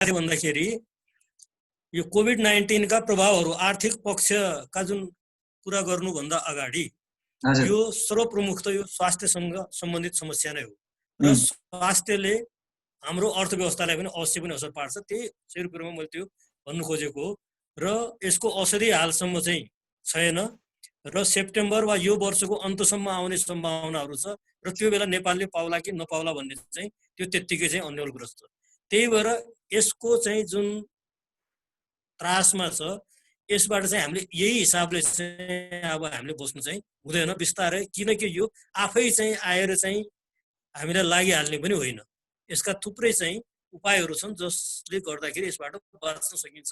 भन्दाखेरि यो कोभिड-19 का प्रभावहरू आर्थिक पक्षका जुन कुरा गर्नुभन्दा अगाडि यो सर्वप्रमुख त यो स्वास्थ्यसँग सम्बन्धित समस्या नै हो र स्वास्थ्यले हाम्रो अर्थव्यवस्थालाई पनि अवश्य पनि असर पार्छ। त्यही सुरुमा मैले त्यो भन्नु खोजेको हो र यसको औषधि हालसम्म चाहिँ छैन र सेप्टेम्बर वा यो वर्षको अन्तसम्म आउने सम्भावनाहरू छ र त्यो बेला नेपालले पाउला कि नपाउला भन्ने चाहिँ त्यो त्यत्तिकै चाहिँ अन्यलग्रस्त। त्यही भएर यसको चाहिँ जुन त्रासमा छ यसबाट चाहिँ हामीले यही हिसाबले चाहिँ अब हामीले बस्नु चाहिँ हुँदैन बिस्तारै, किनकि यो आफै चाहिँ आएर चाहिँ हामीलाई लागिहाल्ने पनि होइन। यसका थुप्रै चाहिँ उपायहरू छन् जसले गर्दाखेरि यसबाट बाँच्न सकिन्छ।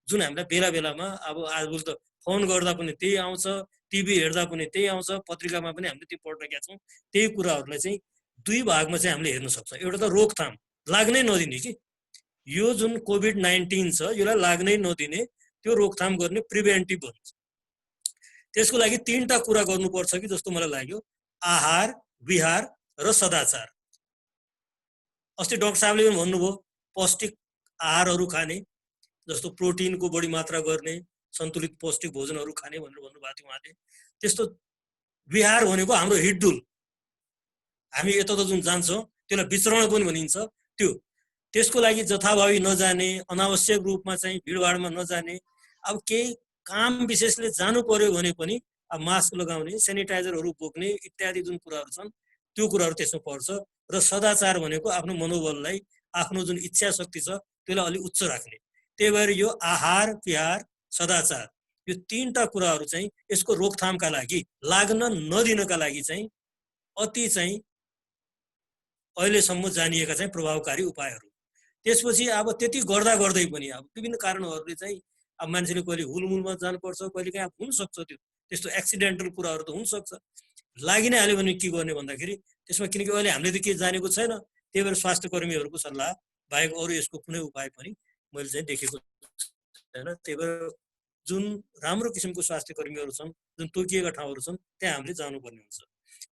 जुन हामीलाई बेला बेलामा अब आजकल त फोन गर्दा पनि त्यही आउँछ, टिभी हेर्दा पनि त्यही आउँछ, पत्रिकामा पनि हामीले त्यो पढ्न छौँ। त्यही कुराहरूलाई चाहिँ दुई भागमा चाहिँ हामीले हेर्न सक्छौँ। एउटा त रोकथाम, लाग्नै नदिने कि यो जुन कोभिड-19 छ यसलाई लाग्नै नदिने, त्यो रोकथाम गर्ने प्रिभेन्टिभ भन्छ। त्यसको लागि तीनटा कुरा गर्नुपर्छ कि जस्तो मलाई लाग्यो, आहार, विहार र सदाचार। अस्ति डाक्टर साहबले पनि भन्नुभयो पौष्टिक आहारहरू खाने, जस्तो प्रोटिनको बढी मात्रा गर्ने, सन्तुलित पौष्टिक भोजनहरू खाने भनेर भन्नुभएको थियो उहाँले। त्यस्तो विहार भनेको हाम्रो हिडडुल, हामी यता जुन जान्छौँ त्यसलाई विचरण पनि भनिन्छ। त्यसको लागि जथाभावी नजाने, अनावश्यक रूपमा चाहिँ भिडभाडमा नजाने, अब केही काम विशेषले जानु पर्यो भने पनि अब मास्क लगाउने, सेनिटाइजरहरू बोक्ने इत्यादि जुन कुराहरू छन् त्यो कुराहरू त्यसमा पर्छ। र सदाचार भनेको आफ्नो मनोबललाई, आफ्नो जुन इच्छा शक्ति छ त्यसलाई अलि उच्च राख्ने। त्यही भएर यो आहार, विहार, सदाचार यो तीनटा कुराहरू चाहिँ यसको रोकथामका लागि, लाग्न नदिनका लागि चाहिँ अति चाहिँ अहिलेसम्म जानिएका चाहिँ प्रभावकारी उपायहरू। त्यसपछि अब त्यति गर्दा गर्दै पनि अब विभिन्न कारणहरूले चाहिँ अब मान्छेले कहिले हुलमुलमा जानुपर्छ, कहिले काहीँ हुनसक्छ, त्यस्तो एक्सिडेन्टल कुराहरू त हुनसक्छ। लागि नै हाल्यो भने के गर्ने भन्दाखेरि त्यसमा, किनकि अहिले हामीले त के जानेको छैन, त्यही भएर स्वास्थ्य कर्मीहरूको सल्लाह बाहेक अरू यसको कुनै उपाय पनि मैले चाहिँ देखेको छैन। त्यही भएर जुन राम्रो किसिमको स्वास्थ्य कर्मीहरू छन्, जुन तोकिएका ठाउँहरू छन् त्यहाँ हामीले जानुपर्ने हुन्छ।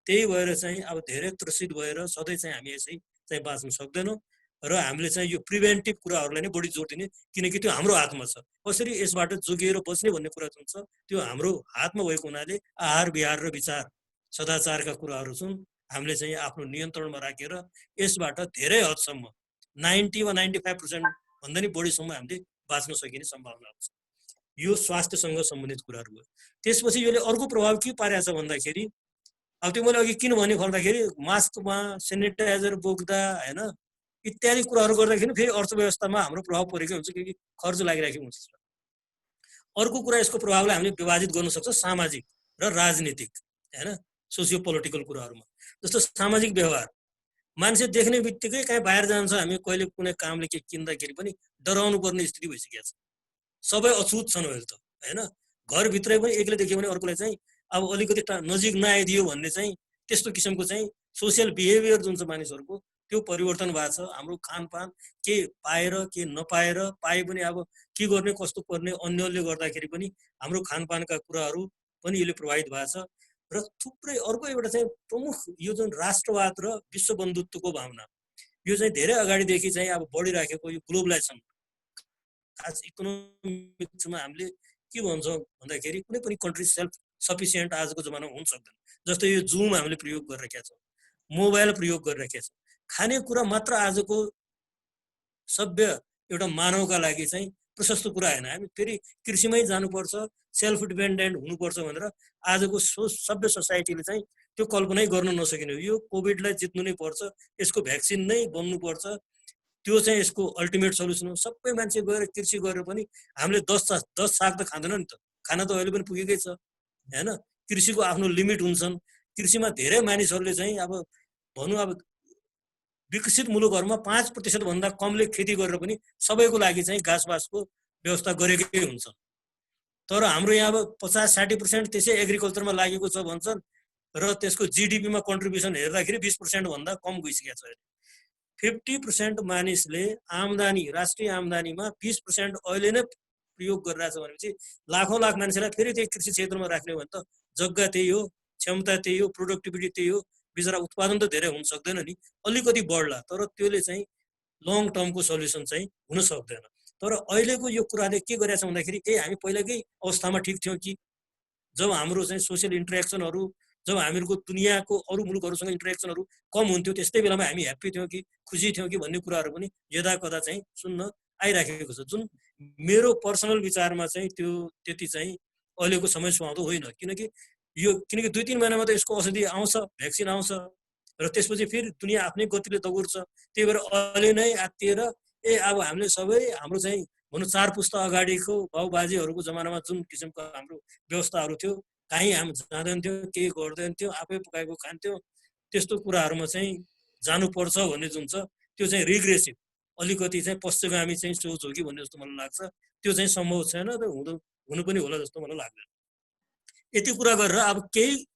त्यही भएर चाहिँ अब धेरै त्रसित भएर सधैँ चाहिँ हामी यसै चाहिँ बाँच्न सक्दैनौँ र हामीले चाहिँ यो प्रिभेन्टिभ कुराहरूलाई नै बढी जोड दिने, किनकि त्यो हाम्रो हातमा छ। कसरी यसबाट जोगिएर बस्ने भन्ने कुरा जुन छ त्यो हाम्रो हातमा भएको हुनाले आहार, विहार र विचार, सदाचारका कुराहरू छन् हामीले चाहिँ आफ्नो नियन्त्रणमा राखेर यसबाट धेरै हदसम्म 90 वा 95% भन्दा नि बढीसम्म हामीले बाँच्न सकिने सम्भावना छ। यो स्वास्थ्यसँग सम्बन्धित कुराहरू हो। त्यसपछि यसले अर्को प्रभाव के पारेको छ भन्दाखेरि, अब त्यो मैले अघि किन भने भन्दाखेरि मास्कमा सेनिटाइजर बोक्दा होइन इत्यादि कुराहरू गर्दाखेरि फेरि अर्थव्यवस्थामा हाम्रो प्रभाव परेकै हुन्छ, किनकि खर्च लागिरहेको हुन्छ। अर्को कुरा यसको प्रभावलाई हामीले विभाजित गर्न सक्छ सामाजिक र राजनीतिक, होइन, सोसियो पोलिटिकल कुराहरूमा। जस्तो सामाजिक व्यवहार, मान्छे देख्ने बित्तिकै कहीँ बाहिर जान्छ, हामी कहिले कुनै कामले के किन्दाखेरि पनि डराउनु पर्ने स्थिति भइसकेको छ। सबै अछुत छन् अहिले त, होइन। घरभित्रै पनि एकले देख्यो भने अर्कोलाई चाहिँ अब अलिकति नजिक नआइदियो भन्ने चाहिँ त्यस्तो किसिमको चाहिँ सोसियल बिहेभियर जुन छ मानिसहरूको त्यो परिवर्तन भएको छ। हाम्रो खानपान के पाएर के नपाएर, पाए पनि अब के गर्ने कस्तो पर्ने अन्यले गर्दाखेरि पनि हाम्रो खानपानका कुराहरू पनि यसले प्रभावित भएको छ। र थुप्रै अर्को एउटा चाहिँ प्रमुख यो जुन राष्ट्रवाद र विश्व बन्धुत्वको भावना, यो चाहिँ धेरै अगाडिदेखि चाहिँ अब बढिराखेको यो ग्लोबलाइजेसन, खास इकोनोमिक्समा हामीले के भन्छौँ भन्दाखेरि कुनै पनि कन्ट्री सेल्फ सफिसियन्ट आजको जमानामा हुन सक्दैन। जस्तो यो जुम हामीले प्रयोग गरिरहेका छौँ, मोबाइल प्रयोग गरिरहेका छौँ, खानेकुरा मात्र आजको सभ्य एउटा मानवका लागि चाहिँ प्रशस्त कुरा होइन। हामी फेरि कृषिमै जानुपर्छ, सेल्फ डिपेन्डेन्ट हुनुपर्छ भनेर आजको सभ्य सोसाइटीले चाहिँ त्यो कल्पनै गर्न नसकिने। यो कोभिडलाई जित्नु नै पर्छ, यसको भ्याक्सिन नै बन्नुपर्छ, त्यो चाहिँ यसको अल्टिमेट सल्युसन हो। सबै मान्छे गएर कृषि गरेर पनि हामीले 10 साग त खाँदैन नि त, खाना त अहिले पनि पुगेकै छ, होइन। कृषिको आफ्नो लिमिट हुन्छन्। कृषिमा धेरै मानिसहरूले चाहिँ अब भनौँ अब विकसित मुलुकहरूमा 5% भन्दा कमले खेती गरेर पनि सबैको लागि चाहिँ घाँसबासको व्यवस्था गरेकै हुन्छ। तर हाम्रो यहाँ अब 50-60% त्यसै एग्रिकल्चरमा लागेको छ भन्छन् र त्यसको जिडिपीमा कन्ट्रिब्युसन हेर्दाखेरि 20% भन्दा कम गइसकेको छ। 50% मानिसले आम्दानी, राष्ट्रिय आम्दानीमा 20% अहिले नै प्रयोग गरिरहेछ भनेपछि लाखौँ लाख मान्छेलाई फेरि त्यही कृषि क्षेत्रमा राख्ने भने त जग्गा त्यही हो, क्षमता त्यही हो, प्रोडक्टिभिटी त्यही हो, बिचरा उत्पादन त धेरै हुन सक्दैन नि, अलिकति बढ्ला। तर त्यसले चाहिँ लङ टर्मको सल्युसन चाहिँ हुन सक्दैन। तर अहिलेको यो कुराले के गरेछ भन्दाखेरि हामी पहिलाकै अवस्थामा ठिक थियौँ कि जब हाम्रो चाहिँ सोसियल इन्ट्रेक्सनहरू, जब हामीहरूको दुनियाँको अरू मुलुकहरूसँग इन्ट्रेक्सनहरू कम हुन्थ्यो, त्यस्तै बेलामा हामी ह्याप्पी थियौँ कि खुसी थियौँ कि भन्ने कुराहरू पनि यदा कदा चाहिँ सुन्न आइराखेको छ, जुन मेरो पर्सनल विचारमा चाहिँ त्यो त्यति चाहिँ अहिलेको समय सुहाउँदो होइन। किनकि 2-3 महिनामा त यसको औषधि आउँछ, भ्याक्सिन आउँछ र त्यसपछि फेरि दुनियाँ आफ्नै गतिले दगुर्छ। त्यही भएर अहिले नै आत्तिएर अब हामीले सबै हाम्रो चाहिँ भनौँ 4 पुस्ता अगाडिको बाउबाजेहरूको जमानामा जुन किसिमको हाम्रो व्यवस्थाहरू थियो, कहीँ हामी जाँदैनथ्यौँ, केही गर्दैनथ्यौँ, आफै पकाएको खान्थ्यौँ, त्यस्तो कुराहरूमा चाहिँ जानुपर्छ भन्ने जुन छ त्यो चाहिँ रिग्रेसिभ, अलिकति चाहिँ पश्चगामी चाहिँ सोच हो कि भन्ने जस्तो मलाई लाग्छ। त्यो चाहिँ सम्भव छैन र हुनु पनि होला जस्तो मलाई लाग्दैन। यति कुरा गरेर अब केही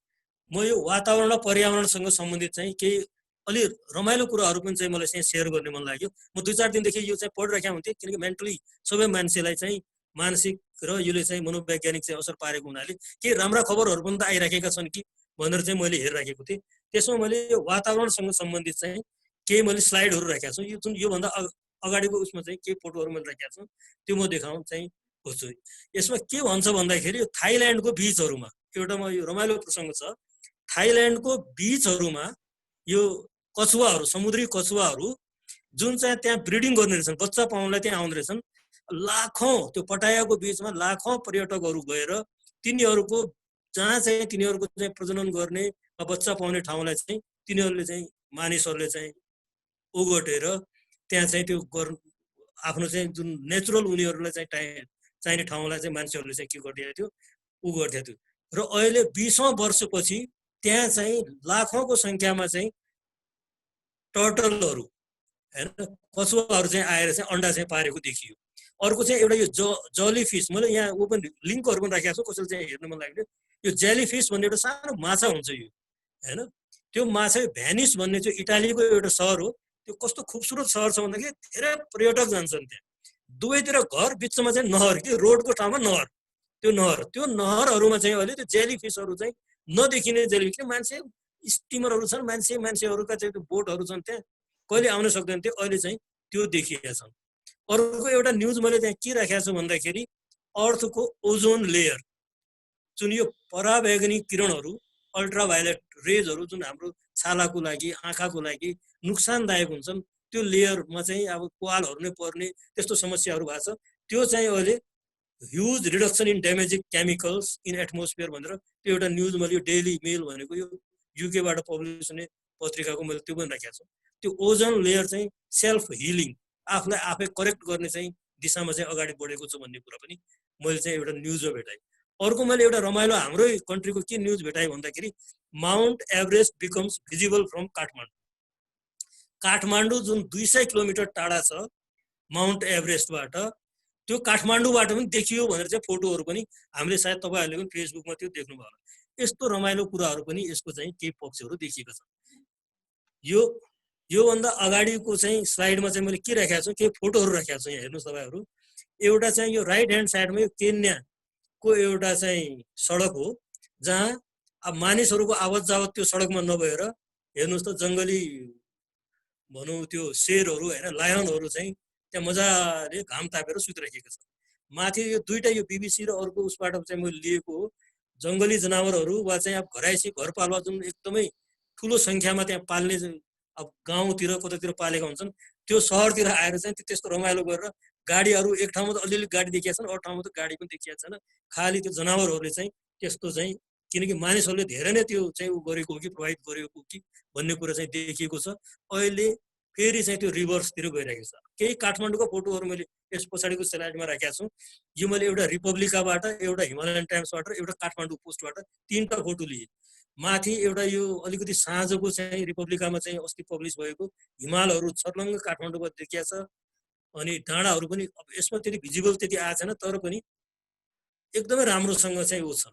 म यो वातावरण र पर्यावरणसँग सम्बन्धित चाहिँ केही अलि रमाइलो कुराहरू पनि चाहिँ मलाई चाहिँ सेयर गर्ने मन लाग्यो। म 2-4 दिनदेखि यो चाहिँ पढिरहेको हुन्थेँ, किनकि मेन्टली सबै मान्छेलाई चाहिँ मानसिक र यसले चाहिँ मनोवैज्ञानिक चाहिँ असर पारेको हुनाले केही राम्रा खबरहरू पनि त आइराखेका छन् कि भनेर चाहिँ मैले हेरिराखेको थिएँ। त्यसमा मैले यो वातावरणसँग सम्बन्धित चाहिँ केही मैले स्लाइडहरू राखेको छु। यो जुन योभन्दा अगाडिको उसमा चाहिँ केही फोटोहरू मैले राखेको छु, त्यो म देखाउन चाहिँ खोज्छु। यसमा के भन्छ भन्दाखेरि यो थाइल्यान्डको बीचहरूमा एउटा म यो रमाइलो प्रसङ्ग छ। थाइल्यान्डको बीचहरूमा यो कछुवाहरू, समुद्री कछुवाहरू जुन चाहिँ त्यहाँ ब्रिडिङ गर्ने रहेछन्, बच्चा पाउनलाई त्यहाँ आउँदो रहेछन्, लाखौँ त्यो पटायाको बीचमा लाखौँ पर्यटकहरू गएर तिनीहरूको जहाँ चाहिँ तिनीहरूको चाहिँ प्रजनन गर्ने वा बच्चा पाउने ठाउँलाई चाहिँ तिनीहरूले चाहिँ मानिसहरूले चाहिँ ओगटेर त्यहाँ चाहिँ त्यो आफ्नो चाहिँ जुन नेचुरल उनीहरूलाई चाहिँ चाहिने ठाउँलाई चाहिँ मान्छेहरूले चाहिँ के गरिदिएको थियो, ऊ गर्थ्यो थियो। र अहिले 20औं वर्षपछि त्यहाँ चाहिँ लाखौँको सङ्ख्यामा चाहिँ टर्टलहरू हैन कछुवाहरू चाहिँ आएर चाहिँ अन्डा चाहिँ पारेको देखियो। अर्को चाहिँ एउटा यो जली फिस, मैले यहाँ ओपन लिङ्कहरू पनि राखेको छु, कसैले चाहिँ हेर्नु मन लाग्यो। यो जेली फिस भन्ने एउटा सानो माछा हुन्छ यो हैन। त्यो माछा भ्यानिस भन्ने चाहिँ इटालीको एउटा सहर हो। त्यो कस्तो खुबसुरत सहर छ भन्दाखेरि धेरै पर्यटक जान्छन् त्यहाँ। दुवैतिर घर, बिचमा चाहिँ नहर, कि रोडको ठाउँमा नहर। त्यो नहरहरूमा चाहिँ अहिले त्यो जेली फिसहरू चाहिँ नदेखिने जेली फिस, मान्छे स्टिमरहरू छन्, मान्छेहरूका चाहिँ त्यो बोटहरू छन् त्यहाँ, कहिले आउन सक्दैन थियो, अहिले चाहिँ त्यो देखिएका छन्। अर्को एउटा न्युज मैले त्यहाँ के राखेको छु भन्दाखेरि अर्थको ओजोन लेयर, जुन यो पराबैगनी किरणहरू, अल्ट्राभायोलेट रेजहरू जुन हाम्रो छालाको लागि, आँखाको लागि नुकसानदायक हुन्छन्, त्यो लेयरमा चाहिँ अब पालहरू नै पर्ने त्यस्तो समस्याहरू भएको छ। त्यो चाहिँ अहिले huge reduction in damaging chemicals in atmosphere भनेर त्यो एउटा न्युज मैले यो डेली मेल भनेको यो युकेबाट पब्लिस हुने पत्रिकाको मैले त्यो पनि राखेको छु। त्यो ओजोन लेयर चाहिँ सेल्फ हिलिङ, आफूलाई आफै करेक्ट गर्ने चाहिँ दिशामा चाहिँ अगाडि बढेको छ भन्ने कुरा पनि मैले चाहिँ एउटा न्युजमा भेटाएँ। अर्को मैले एउटा रमाइलो हाम्रै कन्ट्रीको के न्युज भेटाएँ भन्दाखेरि Mount Everest becomes visible from Kathmandu. Kathmandu जुन 200 किलोमिटर टाढा छ माउन्ट एभरेस्टबाट, त्यो काठमाडौँबाट पनि देखियो भनेर चाहिँ फोटोहरू पनि हामीले सायद तपाईँहरूले पनि फेसबुकमा त्यो देख्नुभयो होला। यस्तो रमाइलो कुराहरू पनि यसको चाहिँ केही पक्षहरू देखिएका छन्। योभन्दा अगाडिको चाहिँ स्लाइडमा चाहिँ मैले के राखेको छु, केही फोटोहरू राखेको छु यहाँ हेर्नुहोस् तपाईँहरू। एउटा चाहिँ यो राइट ह्यान्ड साइडमा यो केन्याको एउटा चाहिँ सडक हो, जहाँ अब मानिसहरूको आवत जावत त्यो सडकमा नभएर हेर्नुहोस् त जङ्गली भनौँ त्यो शेरहरू होइन, लायनहरू चाहिँ त्यहाँ मजाले घाम तापेर सुतिराखेको छ। माथि यो दुईटा यो बिबिसी र अर्को उसबाट चाहिँ मैले लिएको हो। जङ्गली जनावरहरू वा चाहिँ अब घराइसी घरपालुवा जुन एकदमै ठुलो सङ्ख्यामा त्यहाँ पाल्ने, अब गाउँतिर कतातिर पालेका हुन्छन्, त्यो सहरतिर आएर चाहिँ त्यस्तो रमाइलो गरेर गाडीहरू एक ठाउँमा त अलिअलि गाडी देखिया छन्, अरू ठाउँमा त गाडी पनि देखिया छैन, खालि त्यो जनावरहरूले चाहिँ त्यस्तो चाहिँ, किनकि मानिसहरूले धेरै नै त्यो चाहिँ उ गरेको हो कि प्रभावित गरेको कि भन्ने कुरा चाहिँ देखिएको छ। अहिले फेरि चाहिँ त्यो रिभर्सतिर गइरहेको छ। केही काठमाडौँको फोटोहरू मैले यस पछाडिको स्लाइडमा राखेको छु। यो मैले एउटा रिपब्लिकाबाट, एउटा हिमालयन टाइम्सबाट र एउटा काठमाडौँ पोस्टबाट 3टा फोटो लिएँ। माथि एउटा यो अलिकति साँझको चाहिँ रिपब्लिकामा चाहिँ अस्ति पब्लिस भएको हिमालहरू छर्लङ्ग काठमाडौँमा देखिया छ, अनि डाँडाहरू पनि अब यसमा त्यति भिजिबल त्यति आएको छैन, तर पनि एकदमै राम्रोसँग चाहिँ ऊ छन्।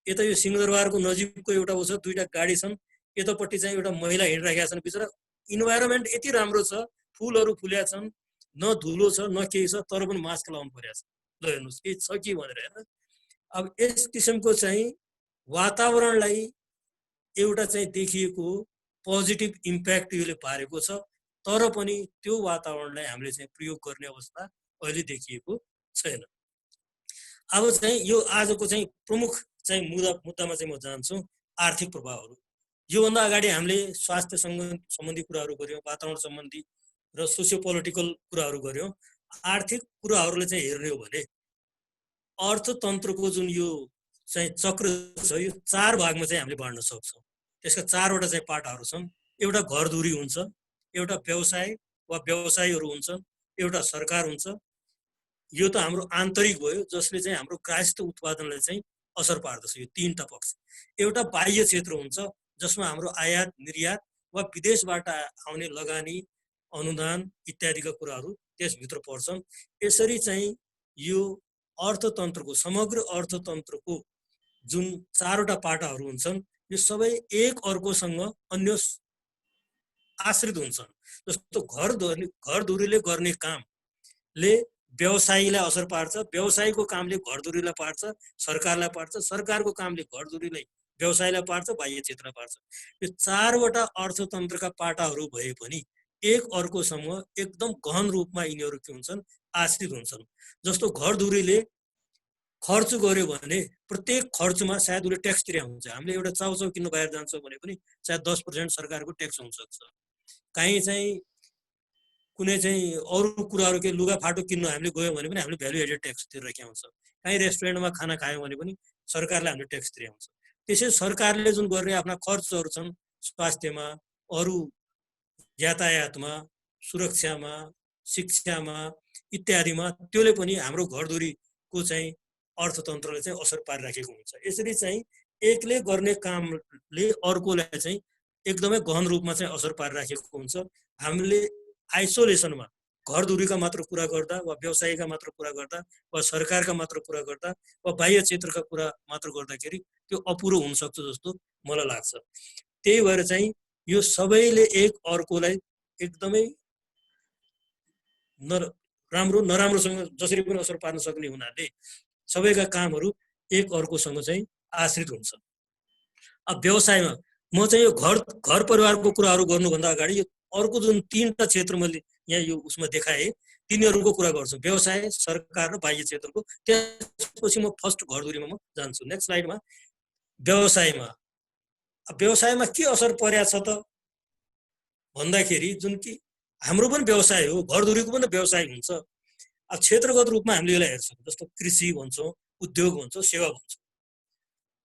यता यो सिंहदरबारको नजिकको एउटा ऊ छ, 2टा गाडी छन्, यतापट्टि चाहिँ एउटा महिला हिँडिरहेका छन्। बिचरा इन्भाइरोमेन्ट यति राम्रो छ, फुलहरू फुल्या छन्, न धुलो छ न केही छ, तर पनि मास्क लाउनु परेको छ। ल हेर्नुहोस् के छ कि भनेर हेर्नु। अब यस किसिमको चाहिँ वातावरणलाई एउटा चाहिँ देखिएको पोजिटिभ इम्प्याक्ट यसले पारेको छ। तर पनि त्यो वातावरणलाई हामीले चाहिँ प्रयोग गर्ने अवस्था अहिले देखिएको छैन। अब चाहिँ यो आजको चाहिँ प्रमुख चाहिँ मुद्दामा चाहिँ म जान्छु, आर्थिक प्रभावहरू। योभन्दा अगाडि हामीले स्वास्थ्य सम्बन्धी कुराहरू गऱ्यौँ, वातावरण सम्बन्धी र सोसियो पोलिटिकल कुराहरू गऱ्यौँ। आर्थिक कुराहरूले चाहिँ हेर्ने हो भने अर्थतन्त्रको जुन यो चाहिँ चक्र छ यो 4 भागमा चाहिँ हामीले बाँड्न सक्छौँ। त्यसका 4वटा चाहिँ पाटाहरू छन्। एउटा घरधुरी हुन्छ, एउटा व्यवसाय वा व्यवसायीहरू हुन्छन्, एउटा सरकार हुन्छ। यो त हाम्रो आन्तरिक भयो जसले चाहिँ हाम्रो ग्राहस्थ उत्पादनलाई चाहिँ असर पार्दछ। यो 3टा पक्ष। एउटा बाह्य क्षेत्र हुन्छ जसमा हाम्रो आयात निर्यात वा विदेशबाट आउने लगानी अनुदान इत्यादिका कुराहरू त्यसभित्र पर्छन्। यसरी चाहिँ यो अर्थतन्त्रको समग्र अर्थतन्त्रको जुन 4वटा पाटाहरू हुन्छन् यो सबै एक अर्कोसँग अन्य आश्रित हुन्छन्। जस्तो घरधुरीले गर्ने कामले व्यवसायीलाई असर पार्छ, व्यवसायीको कामले घरधुरीलाई पार्छ, सरकारलाई पार्छ, सरकारको कामले घरधुरीलाई व्यवसायलाई पार्छ, बाह्य क्षेत्रलाई पार्छ। यो 4वटा अर्थतन्त्रका पाटाहरू भए पनि एक अर्कोसँग एकदम गहन रूपमा यिनीहरू के हुन्छन्, आश्रित हुन्छन्। जस्तो घरधुरीले खर्च गर्यो भने प्रत्येक खर्चमा सायद उसले ट्याक्स तिरे हुन्छ। हामीले एउटा चाउचाउ किन्न बाहिर जान्छौँ भने पनि सायद 10% सरकारको ट्याक्स हुनसक्छ। काहीँ चाहिँ कुनै चाहिँ अरू कुराहरू के लुगाफाटो किन्न हामीले गयौँ भने पनि हामीले भ्यालु एडेड ट्याक्स तिरेको हुन्छ। काहीँ रेस्टुरेन्टमा खाना खायौँ भने पनि सरकारले हामीले ट्याक्स तिरे हुन्छ। त्यसै सरकारले जुन गर्ने आफ्ना खर्चहरू छन् स्वास्थ्यमा, अरू यातायातमा, सुरक्षामा, शिक्षामा इत्यादिमा, त्यसले पनि हाम्रो घरधुरीको चाहिँ अर्थतन्त्रले चाहिँ असर पारिराखेको हुन्छ। यसरी चाहिँ एकले गर्ने कामले अर्कोलाई चाहिँ एकदमै गहन रूपमा चाहिँ असर पारिराखेको हुन्छ। हामीले आइसोलेसनमा घरधुरीका मात्र कुरा गर्दा वा व्यवसायीका मात्र कुरा गर्दा वा सरकारका मात्र कुरा गर्दा वा बाह्य क्षेत्रका कुरा मात्र गर्दाखेरि त्यो अपुरो हुनसक्छ जस्तो मलाई लाग्छ। त्यही भएर चाहिँ यो सबैले एक अर्कोलाई एकदमै राम्रो नराम्रोसँग जसरी पनि असर पार्न सक्ने हुनाले सबैका कामहरू एक अर्कोसँग चाहिँ आश्रित हुन्छ। अब व्यवसायमा म चाहिँ यो घर परिवारको कुराहरू गर्नुभन्दा अगाडि यो अर्को जुन 3टा क्षेत्र मैले यहाँ यो उसमा देखाएँ तिनीहरूको कुरा गर्छु, व्यवसाय, सरकार र बाह्य क्षेत्रको। त्यसपछि म फर्स्ट घरधुरीमा म जान्छु। नेक्स्ट स्लाइडमा व्यवसायमा के असर परेको छ त भन्दाखेरि जुन कि हाम्रो पनि व्यवसाय हो, घरधुरीको पनि व्यवसाय हुन्छ। अब क्षेत्रगत रूपमा हामीले यसलाई हेर्छौँ, जस्तो कृषि भन्छौँ, उद्योग भन्छौँ, सेवा भन्छौँ।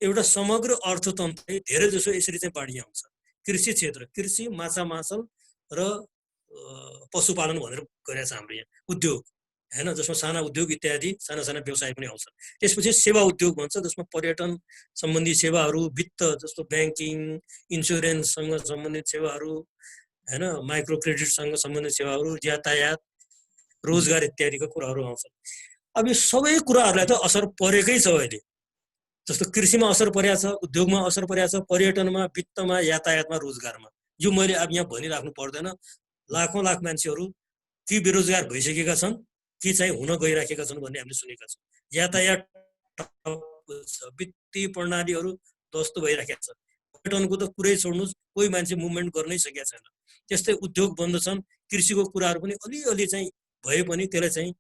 एउटा समग्र अर्थतन्त्र धेरै जसो यसरी चाहिँ बाँडिया हुन्छ। कृषि क्षेत्र, कृषि, माछा माछल र पशुपालन भनेर गरेका छ हाम्रो यहाँ उद्योग हैन, जसमा साना उद्योग इत्यादि साना साना व्यवसाय पनि आउँछ। त्यसपछि सेवा उद्योग भन्छ जसमा पर्यटन सम्बन्धी सेवाहरू, वित्त जस्तो ब्याङ्किङ, इन्स्योरेन्ससँग सम्बन्धित सेवाहरू हैन, माइक्रो क्रेडिटसँग सम्बन्धित सेवाहरू, यातायात, रोजगार इत्यादिका कुराहरू आउँछन्। अब यो सबै कुराहरूलाई त असर परेकै छ अहिले। जस्तो कृषिमा असर परेको छ, उद्योगमा असर परेको छ, पर्यटनमा, वित्तमा, यातायातमा, रोजगारमा। यो मैले अब यहाँ भनिराख्नु पर्दैन। लाखौँ लाख मान्छेहरू कि बेरोजगार भइसकेका छन् कि चाहिँ हुन गइराखेका छन् भन्ने हामीले सुनेका छौँ। यातायात वित्तीय प्रणालीहरू ध्वस्त भइराखेका छन्। पर्यटनको त कुरै छोड्नुहोस्, कोही मान्छे मुभमेन्ट गर्नै सकेका छैन। त्यस्तै उद्योग बन्द छन्। कृषिको कुराहरू पनि अलिअलि चाहिँ भए पनि त्यसलाई चाहिँ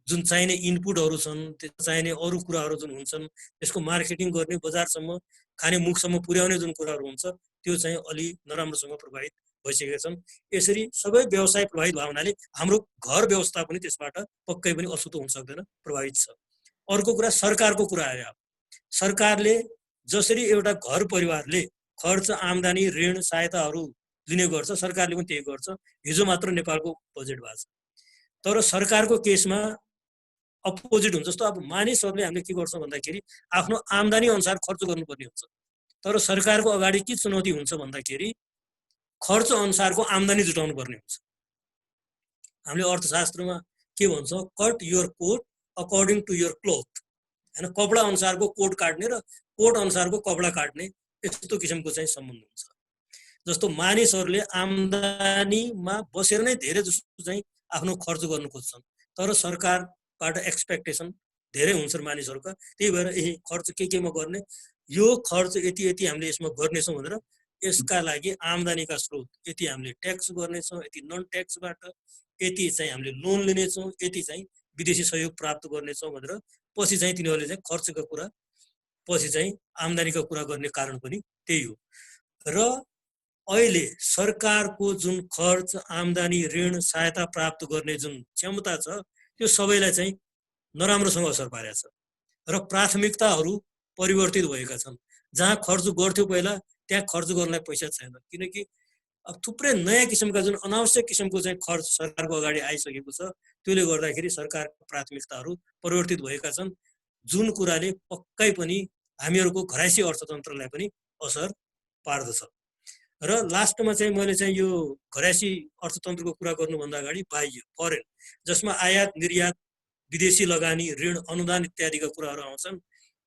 जुन चाहिने इनपुटहरू छन्, त्यो चाहिने अरू कुराहरू जुन हुन्छन्, त्यसको मार्केटिङ गर्ने, बजारसम्म खाने मुखसम्म पुर्याउने जुन कुराहरू हुन्छ त्यो चाहिँ अलि नराम्रोसँग प्रभावित भइसकेका छन्। यसरी सबै व्यवसाय प्रभावित भयो हुनाले हाम्रो घर व्यवस्था पनि त्यसबाट पक्कै पनि अछुतो हुन सक्दैन, प्रभावित छ। अर्को कुरा सरकारको कुरा आयो। सरकारले जसरी एउटा घर परिवारले खर्च, आम्दानी, ऋण, सहायताहरू लिने गर्छ, सरकारले पनि त्यही गर्छ। हिजो मात्र नेपालको बजेट भएको छ। तर सरकारको केसमा अपोजिट हुन्छ। जस्तो अब मानिसहरूले हामीले के गर्छौँ भन्दाखेरि आफ्नो आम्दानी अनुसार खर्च गर्नुपर्ने हुन्छ। तर सरकारको अगाडि के चुनौती हुन्छ भन्दाखेरि खर्च अनुसारको आम्दानी जुटाउनु पर्ने हुन्छ। हामीले अर्थशास्त्रमा के भन्छ, cut your coat according to your cloth हैन, कपडा अनुसारको कोट काट्ने र कोट अनुसारको कपडा काट्ने, यस्तो किसिमको चाहिँ सम्बन्ध हुन्छ। जस्तो मानिसहरूले आम्दानीमा बसेर नै धेरै जस्तो चाहिँ आफ्नो खर्च गर्नु खोज्छन्, तर सरकारबाट एक्सपेक्टेसन धेरै हुन्छन् मानिसहरूका। त्यही भएर यही खर्च केमा गर्ने, यो खर्च यति यति हामीले यसमा गर्नेछौँ भनेर यसका लागि आम्दानीका स्रोत यति हामीले ट्याक्स गर्नेछौँ, यति नन ट्याक्सबाट यति चाहिँ हामीले लोन लिनेछौँ, यति चाहिँ विदेशी सहयोग प्राप्त गर्नेछौँ भनेर पछि चाहिँ तिनीहरूले चाहिँ खर्चको कुरा पछि चाहिँ आम्दानीको कुरा गर्ने कारण पनि त्यही हो। र अहिले सरकारको जुन खर्च, आम्दानी, ऋण, सहायता प्राप्त गर्ने जुन क्षमता छ त्यो सबैलाई चाहिँ नराम्रोसँग असर पारेको छ र प्राथमिकताहरू परिवर्तित भएका छन्। जहाँ खर्च गर्थ्यो पहिला त्यहाँ खर्च गर्नलाई पैसा छैन, किनकि अब थुप्रै नयाँ किसिमका जुन अनावश्यक किसिमको चाहिँ खर्च सरकारको अगाडि आइसकेको छ। त्यसले गर्दाखेरि सरकारको प्राथमिकताहरू परिवर्तित भएका छन्, जुन कुराले पक्कै पनि हामीहरूको घराइसी अर्थतन्त्रलाई पनि असर पार्दछ। र लास्टमा चाहिँ मैले चाहिँ यो घराइसी अर्थतन्त्रको कुरा गर्नुभन्दा अगाडि बाह्य फरेन, जसमा आयात निर्यात, विदेशी लगानी, ऋण, अनुदान इत्यादिका कुराहरू आउँछन्,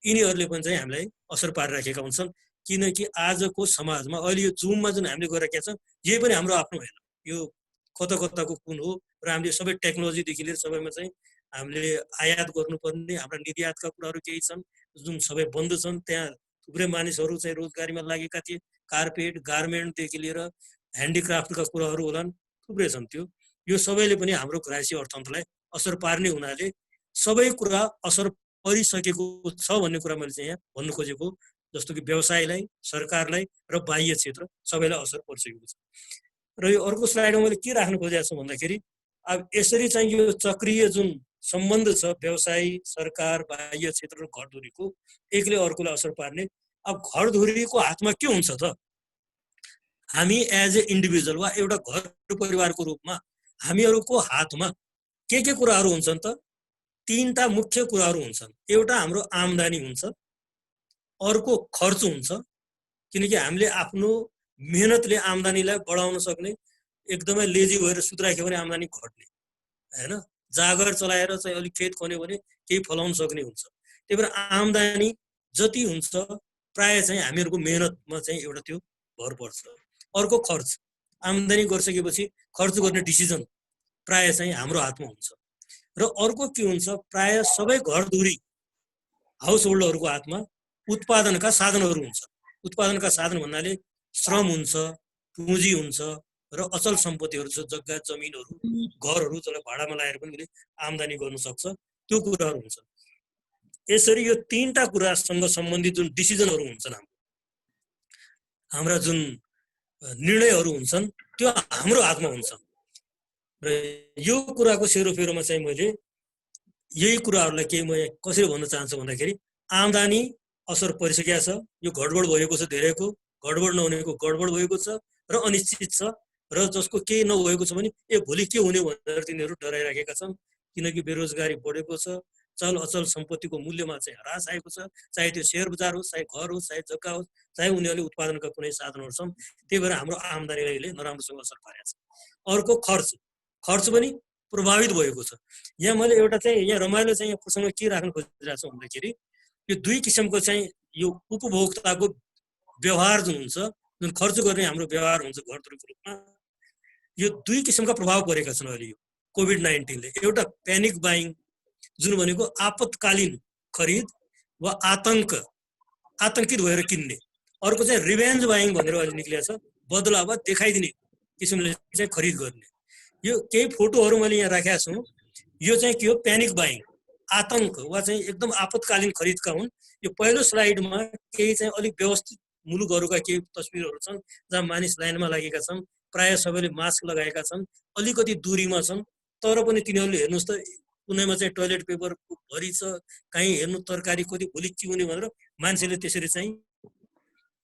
यिनीहरूले पनि चाहिँ हामीलाई असर पारिराखेका हुन्छन्। किनकि आजको समाजमा अहिले यो जुममा जुन हामीले गरिरहेका छौँ यही पनि हाम्रो आफ्नो होइन, यो कता कताको कुन हो र हामीले सबै टेक्नोलोजीदेखि लिएर सबैमा चाहिँ हामीले आयात गर्नुपर्ने, हाम्रा निर्यातका कुराहरू केही छन् जुन सबै बन्द छन्। त्यहाँ थुप्रै मानिसहरू चाहिँ रोजगारीमा लागेका थिए, कार्पेट, गार्मेन्टदेखि लिएर ह्यान्डिक्राफ्टका कुराहरू होलान्, थुप्रै छन्। त्यो यो सबैले पनि हाम्रो घराइसी अर्थतन्त्रलाई असर पार्ने हुनाले सबै कुरा असर परिसकेको छ भन्ने कुरा मैले चाहिँ यहाँ भन्नु खोजेको, जस्तो कि व्यवसायलाई, सरकारलाई र बाह्य क्षेत्र सबैलाई असर परिसकेको छ। र यो अर्को स्लाइडमा मैले के राख्न खोजेको छु भन्दाखेरि अब यसरी चाहिँ यो चक्रीय जुन सम्बन्ध छ व्यवसाय, सरकार, बाह्य क्षेत्र र घरधुरीको, एकले अर्कोलाई असर पार्ने। अब घरधुरीको हातमा के हुन्छ त? हामी एज ए इन्डिभिजुअल वा एउटा घर परिवारको रूपमा हामीहरूको हातमा के कुराहरू हुन्छन् त? तीनटा मुख्य कुराहरू हुन्छन्। एउटा हाम्रो आम्दानी हुन्छ, अर्को खर्च हुन्छ, किनकि हामीले आफ्नो मेहनतले आम्दानीलाई बढाउन सक्ने, एकदमै लेजी भएर सुतिराख्यो भने आम्दानी घट्ने हैन, जागर चलाएर चाहिँ अलिक खेत खन्यो भने केही फलाउन सक्ने हुन्छ। त्यही भएर आम्दानी जति हुन्छ प्राय चाहिँ हामीहरूको मेहनतमा चाहिँ एउटा त्यो भर पर्छ। अर्को खर्च, आम्दानी गरिसकेपछि खर्च गर्ने डिसिजन प्राय चाहिँ हाम्रो हातमा हुन्छ। र अर्को के हुन्छ, प्राय सबै घरधुरी हाउस होल्डहरूको हातमा उत्पादनका साधनहरू हुन्छ। उत्पादनका साधन भन्नाले श्रम हुन्छ, पुँजी हुन्छ र अचल सम्पत्तिहरू छ, जग्गा जमिनहरू, घरहरू जसलाई भाडामा लगाएर पनि आम्दानी गर्न सक्छ, त्यो कुराहरू हुन्छ। यसरी यो तीनटा कुरासँग सम्बन्धित जुन डिसिजनहरू हुन्छन्, हाम्रा जुन निर्णयहरू हुन्छन् त्यो हाम्रो हातमा हुन्छ। र यो कुराको सेरोफेरोमा चाहिँ मैले यही कुराहरूलाई केही म कसरी भन्न चाहन्छु भन्दाखेरि आम्दानी असर परिसकेको छ, यो गडबड भएको छ, धेरैको गडबड नहुनेको गडबड भएको छ र अनिश्चित छ, र जसको केही नभएको छ भने भोलि के हुने भनेर तिनीहरू डराइराखेका छन्। किनकि बेरोजगारी बढेको छ, चल अचल सम्पत्तिको मूल्यमा चाहिँ ह्रास आएको छ, चाहे त्यो शेयर बजार होस्, चाहे घर होस्, चाहे जग्गा होस्, चाहे उनीहरूले उत्पादनका कुनै साधनहरू छन्। त्यही भएर हाम्रो आम्दानीले नराम्रोसँग असर पारेको छ। अर्को खर्च पनि प्रभावित भएको छ। यहाँ मैले एउटा चाहिँ यहाँ रमाइलो चाहिँ यहाँ प्रसङ्ग के राख्न खोजिरहेको छु भन्दाखेरि यो दुई किसिमको चाहिँ यो उपभोक्ताको व्यवहार जुन हुन्छ, जुन खर्च गर्ने हाम्रो व्यवहार हुन्छ घरधुरीको रूपमा, यो दुई किसिमका प्रभाव परेका छन् अहिले यो कोभिड-19ले। एउटा प्यानिक बाइङ जुन भनेको आपतकालीन खरिद वा आतंकित भएर किन्ने, अर्को चाहिँ रिभेन्ज बाइङ भनेर अहिले निक्लिएको छ, बदला वा देखाइदिने किसिमले चाहिँ खरिद गर्ने। यो केही फोटोहरू मैले यहाँ राखेका छु। यो चाहिँ के हो? प्यानिक बाइङ, आतंक वा चाहिँ एकदम आपतकालीन खरिदका हुन्। यो पहिलो स्लाइडमा केही चाहिँ अलिक व्यवस्थित मुलुकहरूका केही तस्बिरहरू छन् जहाँ मानिस लाइनमा लागेका छन्, प्राय सबैले मास्क लगाएका छन्, अलिकति दूरीमा छन्, तर पनि तिनीहरूले हेर्नुहोस् त कुनैमा चाहिँ टोइलेट पेपर भरि छ, कहीँ हेर्नु तरकारी कति भोलि चिउने भनेर मान्छेले त्यसरी चाहिँ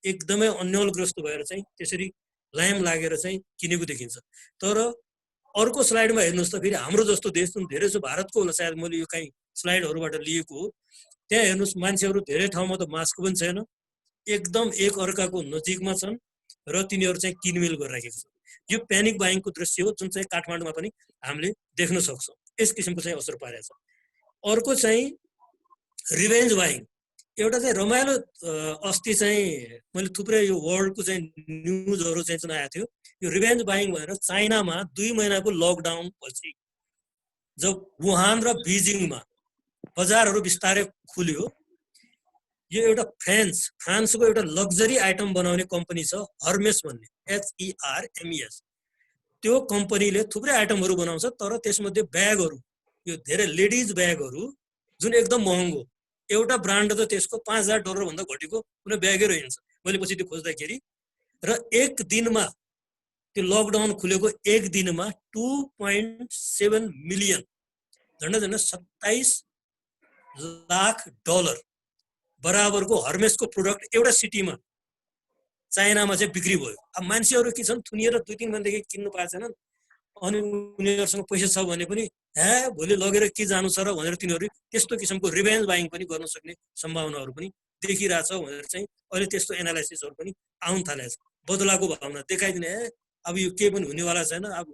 एकदमै अन्यलग्रस्त भएर चाहिँ त्यसरी लाइन लागेर चाहिँ किनेको देखिन्छ। तर अर्को स्लाइडमा हेर्नुहोस् त फेरि हाम्रो जस्तो देश जुन धेरै छ, भारतको होला सायद, मैले यो कहीँ स्लाइडहरूबाट लिएको हो, त्यहाँ हेर्नुहोस् मान्छेहरू धेरै ठाउँमा त मास्क पनि छैन, एकदम एक अर्काको नजिकमा छन् र तिनीहरू चाहिँ किनमेल गरिराखेको छ। यो प्यानिक बाइङको दृश्य हो जुन चाहिँ काठमाडौँमा पनि हामीले देख्न सक्छौँ। यस किसिमको चाहिँ असर पारेको छ। अर्को चाहिँ रिभेन्ज बाइङ, एउटा चाहिँ रमाइलो अस्ति चाहिँ मैले थुप्रै यो वर्ल्डको चाहिँ न्युजहरू चाहिँ सुनाएको थियो। यो रिभेन्ज बाइङ भनेर चाइनामा 2 महिनाको लकडाउन पछि जब वुहान र बीजिङमा बजारहरू बिस्तारै खुल्यो, यो एउटा फ्रान्सको एउटा लग्जरी आइटम बनाउने कम्पनी छ हर्मेस भन्ने, HERMES। त्यो कम्पनीले थुप्रै आइटमहरू बनाउँछ, तर त्यसमध्ये ब्यागहरू, यो धेरै लेडिज ब्यागहरू जुन एकदम महँगो, एउटा ब्रान्ड त त्यसको $5000 भन्दा घटीको कुनै ब्यागै रहन्छ। मैले पछि त्यो खोज्दाखेरि, र एक दिनमा त्यो लकडाउन खुलेको एक दिनमा 2.7 मिलियन, झन्डै झन्डै $27 लाख बराबरको हर्मेसको प्रोडक्ट एउटा सिटीमा चाइनामा चाहिँ बिक्री भयो। अब मान्छेहरू के छन्, थुनिएर 2-3 महिनादेखि किन्नु पाएको छैनन्, अनि उनीहरूसँग पैसा छ भने पनि भोलि लगेर के जानु छ र भनेर तिनीहरू त्यस्तो किसिमको रिभेन्ज बाइङ पनि गर्न सक्ने सम्भावनाहरू पनि देखिरहेछ भनेर चाहिँ अहिले त्यस्तो एनालाइसिसहरू पनि आउन थालेछ। बदलाको भावना देखाइदिने, अब यो के पनि हुनेवाला छैन, अब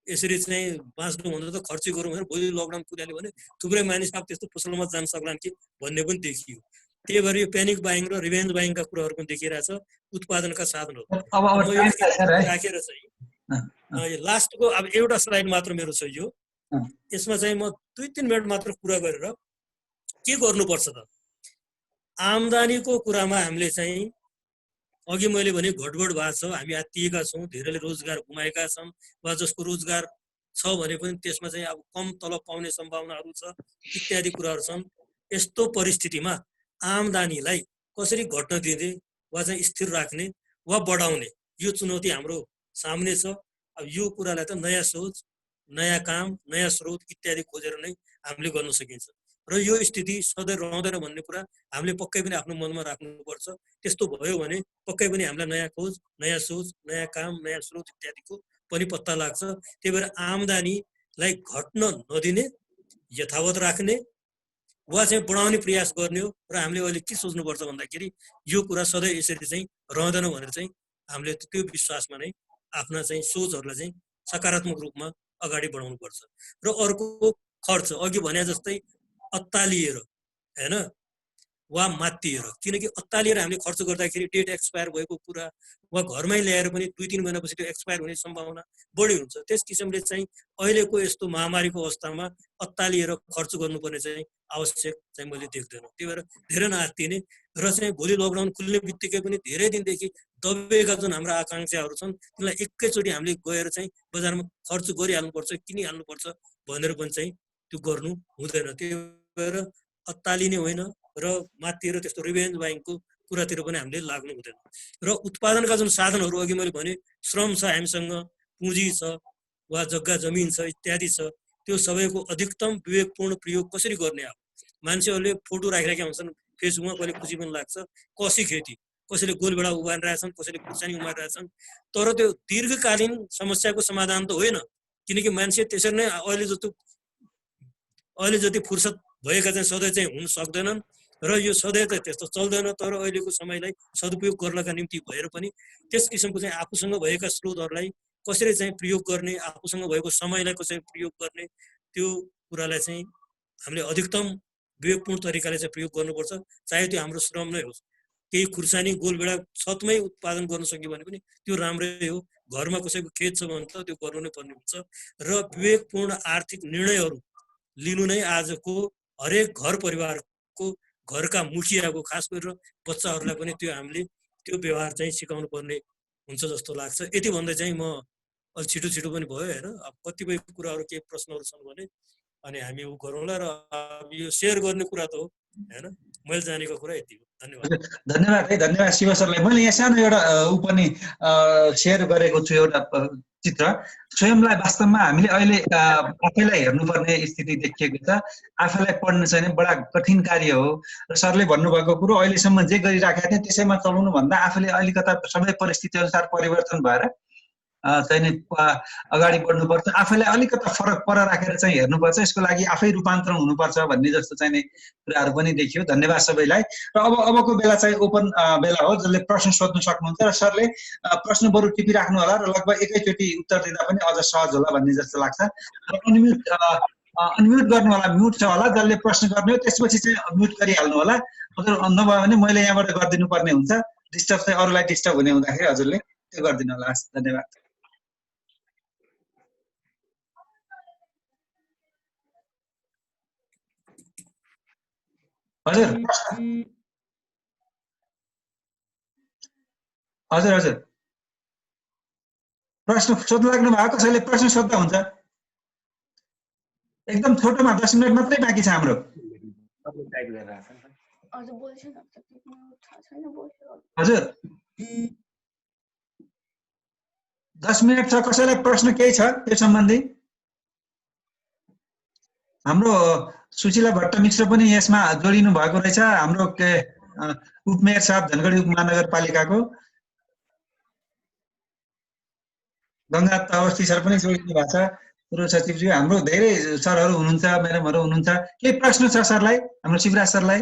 यसरी चाहिँ बाँच्नु भन्दा त खर्ची गरौँ भनेर भोलि लकडाउन खुलिहाल्यो भने थुप्रै मानिस अब त्यस्तो पसलमा जान सक्लान् कि भन्ने पनि देखियो। त्यही भएर यो प्यानिक बाइङ र रिभेन्ज बाइङका कुराहरू पनि देखिरहेछ उत्पादनका साधनहरू। अब म यो राखेर चाहिँ लास्टको अब एउटा स्लाइड मात्र मेरो छ यो, यसमा चाहिँ म 2-3 मिनट मात्र कुरा गरेर के गर्नुपर्छ त। आम्दानीको कुरामा हामीले चाहिँ अघि मैले भने घटबड भएको छ, हामी आत्तिएका छौँ, धेरैले रोजगार गुमाएका छन्, वा जसको रोजगार छ भने पनि त्यसमा चाहिँ अब कम तलब पाउने सम्भावनाहरू छ, इत्यादि कुराहरू छन्। यस्तो परिस्थितिमा आम्दानीलाई कसरी घट्न दिने वा चाहिँ स्थिर राख्ने वा बढाउने, यो चुनौती हाम्रो सामने छ। अब यो कुरालाई त नयाँ सोच, नयाँ काम, नयाँ स्रोत इत्यादि खोजेर नै हामीले गर्न सकिन्छ। र यो स्थिति सधैँ रहँदैन भन्ने कुरा हामीले पक्कै पनि आफ्नो मनमा राख्नुपर्छ। त्यस्तो भयो भने पक्कै पनि हामीलाई नयाँ खोज, नयाँ सोच, नयाँ काम, नयाँ स्रोत इत्यादिको पनि पत्ता लाग्छ। त्यही भएर आम्दानीलाई घट्न नदिने, यथावत राख्ने वा चाहिँ बढाउने प्रयास गर्ने हो। र हामीले अहिले के सोच्नुपर्छ भन्दाखेरि यो कुरा सधैँ यसरी चाहिँ रहँदैन भनेर चाहिँ हामीले त्यो विश्वासमा नै आफ्ना चाहिँ सोचहरूलाई चाहिँ सकारात्मक रूपमा अगाडि बढाउनुपर्छ। र अर्को खर्च, अघि भने जस्तै अत्तालिएर हैन वा मात्तिएर, किनकि अत्तालिएर हामीले खर्च गर्दाखेरि डेट एक्सपायर भएको कुरा वा घरमै ल्याएर पनि 2-3 महिनापछि त्यो एक्सपायर हुने सम्भावना बढी हुन्छ। त्यस किसिमले चाहिँ अहिलेको यस्तो महामारीको अवस्थामा अत्तालिएर खर्च गर्नुपर्ने चाहिँ आवश्यक चाहिँ मैले देख्दैन। त्यही भएर धेरै नआत्तिने र चाहिँ भोलि लकडाउन खुल्ने बित्तिकै पनि धेरै दिनदेखि दबिएका जुन हाम्रा आकाङ्क्षाहरू छन् त्यसलाई एकैचोटि हामीले गएर चाहिँ बजारमा खर्च गरिहाल्नुपर्छ, किनिहाल्नुपर्छ भनेर पनि चाहिँ त्यो गर्नु हुँदैन। त्यही भएर अत्तालिने होइन र माथितिर त्यस्तो रिभेन्ज बाइङको कुरातिर पनि हामीले लाग्नु हुँदैन। र उत्पादनका जुन साधनहरू अघि मैले भने, श्रम छ हामीसँग, पुँजी छ वा जग्गा जमिन छ इत्यादि छ, त्यो सबैको अधिकतम विवेकपूर्ण प्रयोग कसरी गर्ने। अब मान्छेहरूले फोटो राखिरहेका हुन्छन् फेसबुकमा, कहिले खुसी पनि लाग्छ, कसी खेती, कसैले गोलभेडा उमारिरहेछन्, कसैले खुर्सानी उमारिरहेछन्, तर त्यो दीर्घकालीन समस्याको समाधान त होइन। किनकि मान्छे त्यसरी नै अहिले जति फुर्सद भएका चाहिँ सधैँ चाहिँ हुन सक्दैनन् र यो सधैँ त त्यस्तो चल्दैन। तर अहिलेको समयलाई सदुपयोग गर्नका निम्ति भएर पनि त्यस किसिमको चाहिँ आफूसँग भएका स्रोतहरूलाई कसरी चाहिँ प्रयोग गर्ने, आफूसँग भएको समयलाई कसरी प्रयोग गर्ने, त्यो कुरालाई चाहिँ हामीले अधिकतम विवेकपूर्ण तरिकाले चाहिँ प्रयोग गर्नुपर्छ। चाहे त्यो हाम्रो श्रम नै होस्, केही खुर्सानी गोलभेडा छतमै उत्पादन गर्न सक्यो भने पनि त्यो राम्रै हो। घरमा कसैको खेत छ भने त त्यो गर्नु नै पर्ने हुन्छ। र विवेकपूर्ण आर्थिक निर्णयहरू लिनु नै आजको हरेक घर परिवारको, घरका मुखियाको, खास गरेर बच्चाहरूलाई पनि त्यो हामीले त्यो व्यवहार चाहिँ सिकाउनु पर्ने हुन्छ जस्तो लाग्छ। यति भन्दै चाहिँ म अलि छिटो छिटो पनि भयो होइन, अब कतिपय कुराहरू केही प्रश्नहरू छन् भने अनि हामी उ गरौँला। र यो सेयर गर्ने कुरा त हो होइन, मैले जानेको कुरा यति हो। धन्यवाद। धन्यवाद है, धन्यवाद शिव सरलाई। मैले यहाँ सानो एउटा ऊ पनि सेयर गरेको छु, एउटा चित्र। स्वयंलाई वास्तवमा हामीले अहिले आफैलाई हेर्नुपर्ने स्थिति देखिएको छ। आफैलाई पढ्न चाहिँ बडा कठिन कार्य हो। र सरले भन्नुभएको कुरो अहिलेसम्म जे गरिराखेका थिए त्यसैमा चलाउनु भन्दा आफूले अलिकता सबै परिस्थिति अनुसार परिवर्तन भएर चाहिँ अगाडि बढ्नुपर्छ। आफैलाई अलिकता फरक पर राखेर चाहिँ हेर्नुपर्छ। यसको लागि आफै रूपान्तरण हुनुपर्छ भन्ने जस्तो चाहिँ कुराहरू पनि देखियो। धन्यवाद सबैलाई। र अबको बेला चाहिँ ओपन बेला हो, जसले प्रश्न सोध्न सक्नुहुन्छ। र सरले प्रश्न बरु टिपिराख्नु होला र लगभग एकैचोटि उत्तर दिँदा पनि अझ सहज होला भन्ने जस्तो लाग्छ। र अनम्युट गर्नु होला, म्युट छ होला, जसले प्रश्न गर्ने हो त्यसपछि चाहिँ म्युट गरिहाल्नु होला। नभए भने मैले यहाँबाट गरिदिनु पर्ने हुन्छ। डिस्टर्ब चाहिँ अरूलाई डिस्टर्ब हुने हुँदाखेरि हजुरले त्यो गरिदिनु होला। धन्यवाद। हजुर हजुर हजुर प्रश्न सोध्न लाग्नु भएको कसैले प्रश्न सोध्दा हुन्छ एकदम छोटोमा 10 मिनेट मात्रै बाँकी छ हाम्रो हजुर 10 मिनेट छ कसैलाई प्रश्न केही छ त्यो सम्बन्धी हाम्रो सुशीला भट्ट मिश्र पनि यसमा जोडिनु भएको रहेछ हाम्रो उपमेयर साहब धनगढी उपमहानगरपालिकाको गंगा अवस्थी सर पनि जोडिनु भएको छ पूर्व सचिवज्यू हाम्रो धेरै सरहरू हुनुहुन्छ म्याडमहरू हुनुहुन्छ केही प्रश्न छ सरलाई हाम्रो शिवराज सरलाई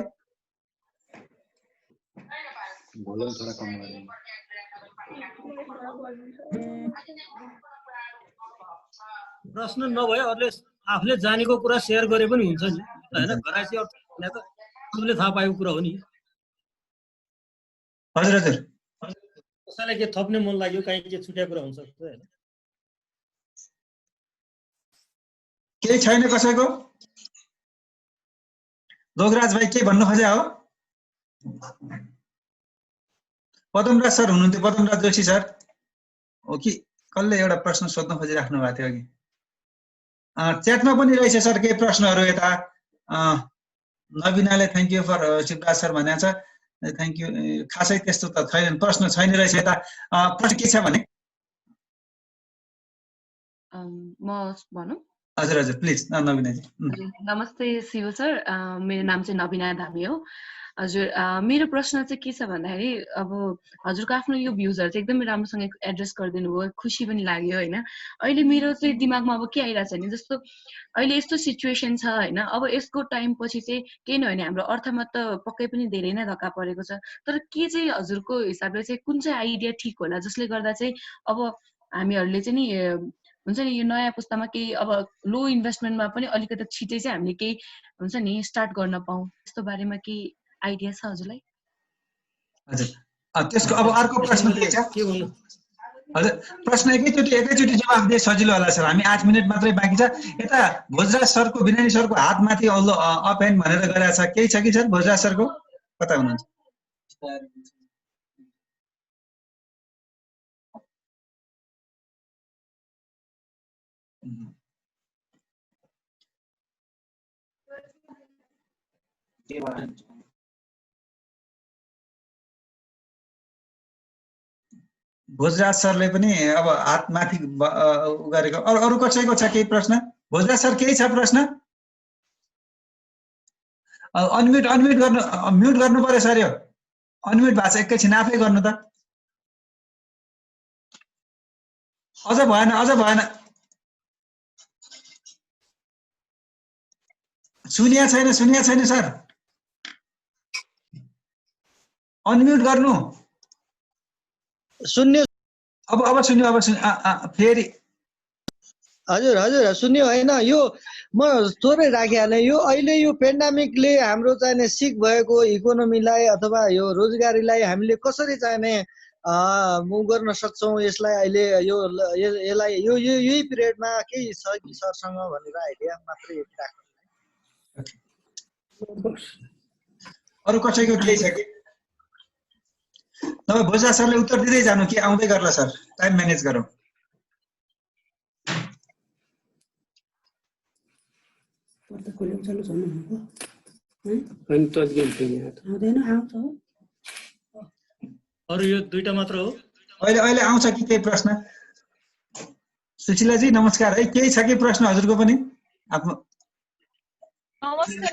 प्रश्न नभए अरूले आफूले जानेको कुरा शेयर गरे पनि हुन्छ नि हैन घराइसी अर्थ त आफूले थाहा पाएको कुरा हो नि हजुर हजुर कसैलाई के थप्ने मन लाग्यो कहीँ के छुट्या कुरा हुन्छ हैन केही छैन कसैको लोकराज भाइ के भन्नु खोजे हो पदमराज सर हुनुहुन्थ्यो पदमराज जोशी सर हो कि कसले एउटा प्रश्न सोध्न खोजिराख्नु भएको थियो अघि च्याटमा पनि रहेछ सर केही प्रश्नहरू यता नवीनाले thank you for Shivraj sir भनेको छ थ्याङ्क यू खासै त्यस्तो त छैन प्रश्न छैन रहेछ यता प्रश्न के छ भने म भनौँ हजुर हजुर प्लिज नवीनाजी नमस्ते शिव सर मेरो नाम चाहिँ नवीना धामी हो हजुर मेरो प्रश्न चाहिँ के छ भन्दाखेरि अब हजुरको आफ्नो यो भ्युजहरु चाहिँ एकदमै राम्रोसँग एड्रेस गरिदिनु भयो खुसी पनि लाग्यो हैन अहिले मेरो चाहिँ दिमागमा अब के आइराछ भने जस्तो अहिले यस्तो सिचुएसन छ हैन अब यसको टाइम पछि चाहिँ के न भने हाम्रो अर्थमा त पक्कै पनि धेरै नै धक्का परेको छ तर के चाहिँ हजुरको हिसाबले चाहिँ कुन चाहिँ आइडिया ठीक होला जसले गर्दा चाहिँ अब हामीहरुले चाहिँ नि हुन्छ नि यो नयाँ पुस्तामा केही अब लो इन्भेस्टमेन्टमा पनि अलिकति छिटै चाहिँ हामीले केही हुन्छ नि स्टार्ट गर्न पाऊँ त्यस्तो बारेमा केही आइडिया छ हजुरलाई हजुर त्यसको अब अर्को प्रश्न के छ हजुर प्रश्न एकैचोटी जवाफ दिए सजिलो होला सर हामी 8 मिनेट मात्रै बाँकी छ यता भोजराज सरको बिनानी सरको हात माथि अप एन्ड भनेर गरेको छ केही छ कि सर भोजराज सरको कता हुनुहुन्छ भोजराज सरले पनि अब हात माथि गरेको अरु कसैको छ केही प्रश्न भोजराज सर केही छ प्रश्न अनम्युट गर्नु म्युट गर्नु पर्यो सर यो अनम्युट भएको छ एकैछिन आफै गर्नु त अझ भएन सुनिया छैन सर अनम्युट गर्नु सुन्यो अब सुन्यो फेरि हजुर सुन्यो हैन यो म थोरै राखिहालेँ यो अहिले यो पेन्डेमिकले हाम्रो चाहिने सिक भएको इकोनोमीलाई अथवा यो रोजगारीलाई हामीले कसरी चाहिने गर्न सक्छौं यसलाई अहिले यसलाई यही पिरियडमा केही छ कि सरसँग भनेर आइडिया मात्रै राख्नु अरु कसैको केही छ कि तपाईँ भोजा सरले उत्तर दिँदै जानु कि आउँदै गर्ला सर टाइम म्यानेज गरौँ अरु यो दुईटा मात्र हो अहिले आउँछ कि केही प्रश्न सुशीलाजी नमस्कार है केही छ कि प्रश्न हजुरको पनि आफ्नो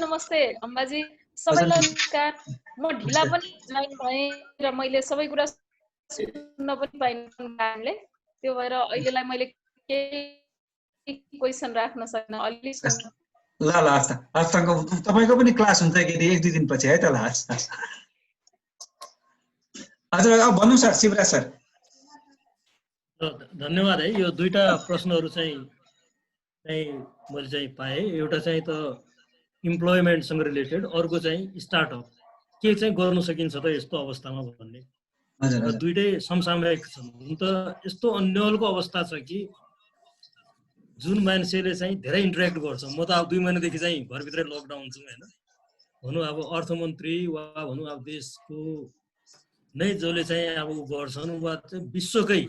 नमस्ते अम्बाजी सबैलाई नमस्कार म ढिला पनि भए र मैले सबै कुरा सुन्न पनि पाइनले त्यो भएर अहिलेलाई मैले केही क्वेशन राख्न सक्न अलि ल हस् तपाईको पनि क्लास हुन्छ कि 1-2 दिन पछि है त ल हस् हजुर अब भन्नु सर शिवराज सर धन्यवाद है यो दुईटा प्रश्नहरु चाहिँ मैले चाहिँ पाए एउटा चाहिँ त इम्प्लोयमेन्ट सँग रिलेटेड अर्को चाहिँ स्टार्टअप के चाहिँ गर्न सकिन्छ त यस्तो अवस्थामा भन्ने हजुर दुईटै समसामयिक छन् हुन त यस्तो अन्यलको अवस्था छ कि जुन मान्छेले चाहिँ धेरै इन्टरेक्ट गर्छ म त अब 2 महिनादेखि चाहिँ घरभित्रै लकडाउन छु हैन भनौँ अब अर्थमन्त्री वा भनौँ अब देशको नै जसले चाहिँ अब गर्छन् वा चाहिँ विश्वकै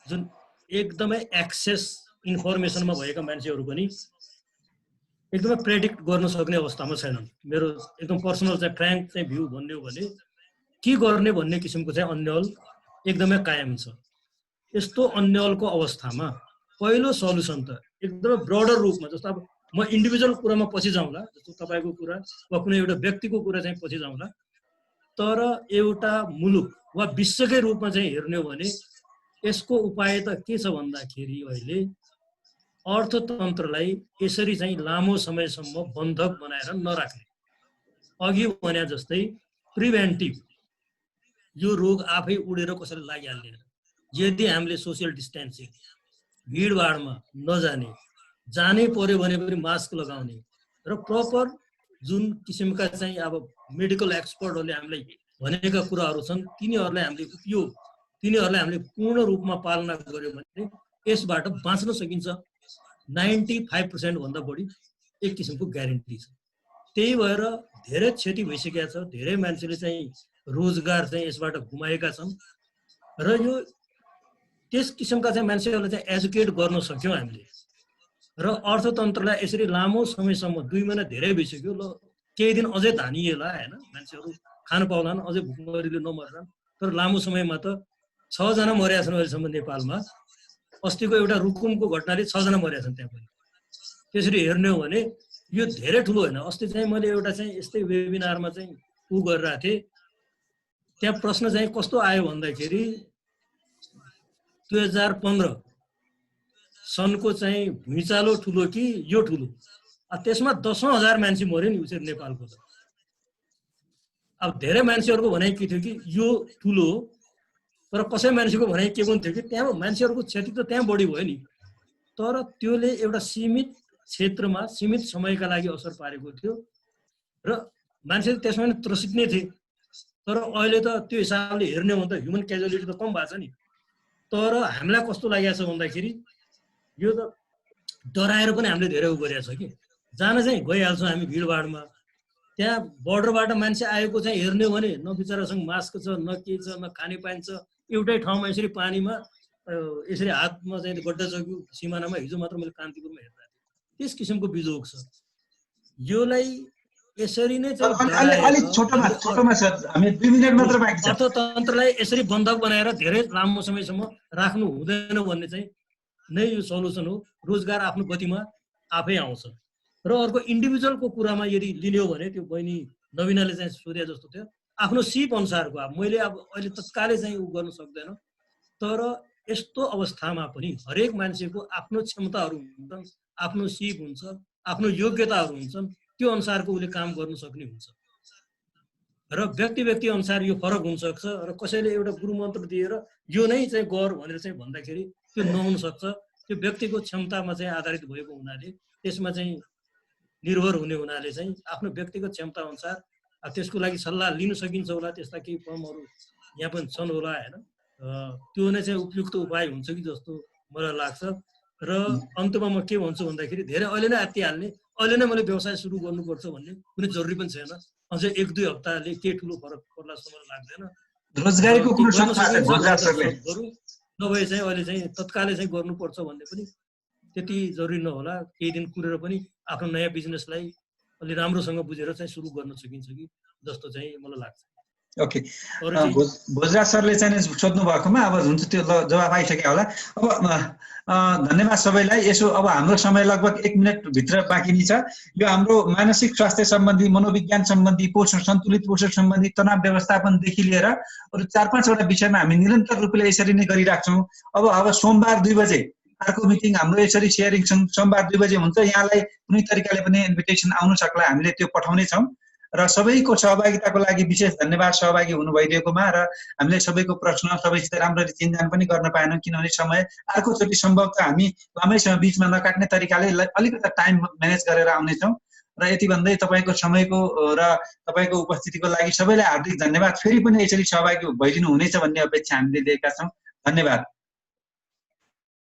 जुन एकदमै एक्सेस इन्फर्मेसनमा भएका मान्छेहरू पनि एकदमै प्रेडिक्ट गर्न सक्ने अवस्थामा छैनन्। मेरो एकदम पर्सनल चाहिँ फ्र्याङ्क चाहिँ भ्यू भन्ने हो भने के गर्ने भन्ने किसिमको चाहिँ अन्यल एकदमै कायम छ। यस्तो अन्यलको अवस्थामा पहिलो सल्युसन त एकदमै ब्रोडर रूपमा, जस्तो अब म इन्डिभिजुअल कुरामा पछि जाउँला, जस्तो तपाईँको कुरा वा कुनै एउटा व्यक्तिको कुरा चाहिँ पछि जाउँला, तर एउटा मुलुक वा विश्वकै रूपमा चाहिँ हेर्ने हो भने यसको उपाय त के छ भन्दाखेरि अहिले अर्थतन्त्रलाई यसरी चाहिँ लामो समयसम्म बन्धक बनाएर नराख्ने, अघि भने जस्तै प्रिभेन्टिभ, यो रोग आफै उडेर कसैलाई लागिहाल्ने, यदि हामीले सोसियल डिस्टेन्सिङ, भिडभाडमा नजाने, जानै पर्यो भने पनि मास्क लगाउने र प्रपर जुन किसिमका चाहिँ अब मेडिकल एक्सपर्टहरूले हामीलाई भनेका कुराहरू छन् तिनीहरूलाई हामीले पूर्ण रूपमा पालना गर्यो भने यसबाट बाँच्न सकिन्छ। 95% भन्दा बढी एक किसिमको ग्यारेन्टी छ। त्यही भएर धेरै क्षति भइसकेका छ, धेरै मान्छेले चाहिँ रोजगार चाहिँ यसबाट गुमाएका छन् र यो त्यस किसिमका चाहिँ मान्छेहरूलाई चाहिँ एजुकेट गर्न सक्यौँ हामीले र अर्थतन्त्रलाई यसरी लामो समयसम्म 2 महिना धेरै भइसक्यो, ल केही दिन अझै धानिएला हैन, मान्छेहरू खान पाउलान्, अझै भुकमरीले नमर्लान्, तर लामो समयमा त 6 जना मरेका छन् अहिलेसम्म नेपालमा। अस्तिको एउटा रुकुमको घटनाले 6 जना मरेका छन् त्यहाँ पनि। त्यसरी हेर्ने हो भने यो धेरै ठुलो होइन। अस्ति चाहिँ मैले एउटा चाहिँ यस्तै वेबिनारमा चाहिँ गरिरहेको थिएँ, त्यहाँ प्रश्न चाहिँ कस्तो आयो भन्दाखेरि 2015 सनको चाहिँ भुइँचालो ठुलो कि यो ठुलो, त्यसमा 10,000 मान्छे मर्यो नि उसरी नेपालको त। अब धेरै मान्छेहरूको भनाइ के थियो कि यो ठुलो, तर कसै मान्छेको भनाइ के पनि थियो कि त्यहाँ मान्छेहरूको क्षति त त्यहाँ बढी भयो नि, तर त्योले एउटा सीमित क्षेत्रमा सीमित समयका लागि असर पारेको थियो र मान्छे त्यसमा नै त्रसित नै थिए। तर अहिले त त्यो हिसाबले हेर्ने हो भने त ह्युमन क्याजुअलिटी त कम भएको छ नि। तर हामीलाई कस्तो लागेको छ भन्दाखेरि यो त डराएर पनि हामीले धेरै गरेको छ कि जान चाहिँ गइहाल्छौँ हामी भिडभाडमा, त्यहाँ बोर्डरबाट मान्छे आएको चाहिँ हेर्ने हो भने न बिचरासँग मास्क छ, न के छ, न खाने पाइन्छ, एउटै ठाउँमा यसरी पानीमा यसरी हातमा चाहिँ गड्डा जग्यो सिमानामा। हिजो मात्र मैले कान्तिपुरमा हेर्दा त्यस किसिमको बिजोग छ। योलाई यसरी नै अर्थतन्त्रलाई यसरी बन्धक बनाएर धेरै लामो समयसम्म राख्नु हुँदैन भन्ने चाहिँ नै यो सल्युसन हो। रोजगार आफ्नो गतिमा आफै आउँछ। र अर्को इन्डिभिजुअलको कुरामा यदि लिने हो भने त्यो बहिनी नवीनाले चाहिँ सोधे जस्तो थियो, आफ्नो सिप अनुसारको अब मैले अब अहिले तत्कालै चाहिँ उ गर्न सक्दैन, तर यस्तो अवस्थामा पनि हरेक मान्छेको आफ्नो क्षमताहरू हुन्छन्, आफ्नो सिप हुन्छ, आफ्नो योग्यताहरू हुन्छन्, त्यो अनुसारको उसले काम गर्न सक्ने हुन्छ र व्यक्ति व्यक्ति अनुसार यो फरक हुन सक्छ। र कसैले एउटा गुरुमन्त्र दिएर यो नै चाहिँ गर भनेर चाहिँ भन्दाखेरि त्यो नहुन सक्छ। त्यो व्यक्तिको क्षमतामा चाहिँ आधारित भएको हुनाले, त्यसमा चाहिँ निर्भर हुने हुनाले चाहिँ आफ्नो व्यक्तिगत क्षमता अनुसार त्यसको लागि सल्लाह लिन सकिन्छ होला। त्यस्ता केही फर्महरू यहाँ पनि छन् होला हैन, त्यो नै चाहिँ उपयुक्त उपाय हुन्छ कि जस्तो मलाई लाग्छ। र अन्तमा म के भन्छु भन्दाखेरि धेरै अहिले नै आत्तिहाल्ने, अहिले नै मैले व्यवसाय सुरु गर्नुपर्छ भन्ने कुनै जरुरी पनि छैन। अझै 1-2 हप्ताले के ठुलो फरक पर्ला जस्तो मलाई लाग्दैन। रोजगारीको कुरो नभए चाहिँ अहिले चाहिँ तत्कालै चाहिँ गर्नुपर्छ भन्ने पनि त्यति जरुरी नहोला। केही दिन कुरेर पनि आफ्नो नयाँ बिजनेसलाई अलि राम्रोसँग बुझेर चाहिँ सुरु गर्न सकिन्छ कि जस्तो चाहिँ मलाई लाग्छ। ओके, भोजराज सरले चाहिँ सोध्नु भएकोमा अब हुन्छ त्यो जवाफ आइसक्यो होला। अब धन्यवाद सबैलाई। यसो अब हाम्रो समय लगभग 1 मिनट भित्र बाँकी नै छ। यो हाम्रो मानसिक स्वास्थ्य सम्बन्धी, मनोविज्ञान सम्बन्धी, पोषण, सन्तुलित पोषण सम्बन्धी, तनाव व्यवस्थापनदेखि लिएर अरू 4-5 वटा विषयमा हामी निरन्तर रूपले यसरी नै गरिराख्छौँ। अब सोमबार 2 बजे अर्को मिटिङ हाम्रो यसरी सेयरिङ सोमबार 2 बजे हुन्छ। यहाँलाई कुनै तरिकाले पनि इन्भिटेसन आउन सक्ला, हामीले त्यो पठाउने छौँ। र सबैको सहभागिताको लागि विशेष धन्यवाद सहभागी हुनु भइदिएकोमा। र हामीले सबैको प्रश्न सबैसित राम्ररी चिन्जान पनि गर्न पाएनौँ, किनभने समय अर्कोचोटि सम्भवतः हामी लामैसँग बिचमा नकाट्ने तरिकाले अलिकति टाइम म्यानेज गरेर आउनेछौँ। र यति भन्दै तपाईँको समयको र तपाईँको उपस्थितिको लागि सबैलाई हार्दिक धन्यवाद। फेरि पनि यसरी सहभागी भइदिनु हुनेछ भन्ने अपेक्षा हामीले लिएका छौँ। धन्यवाद।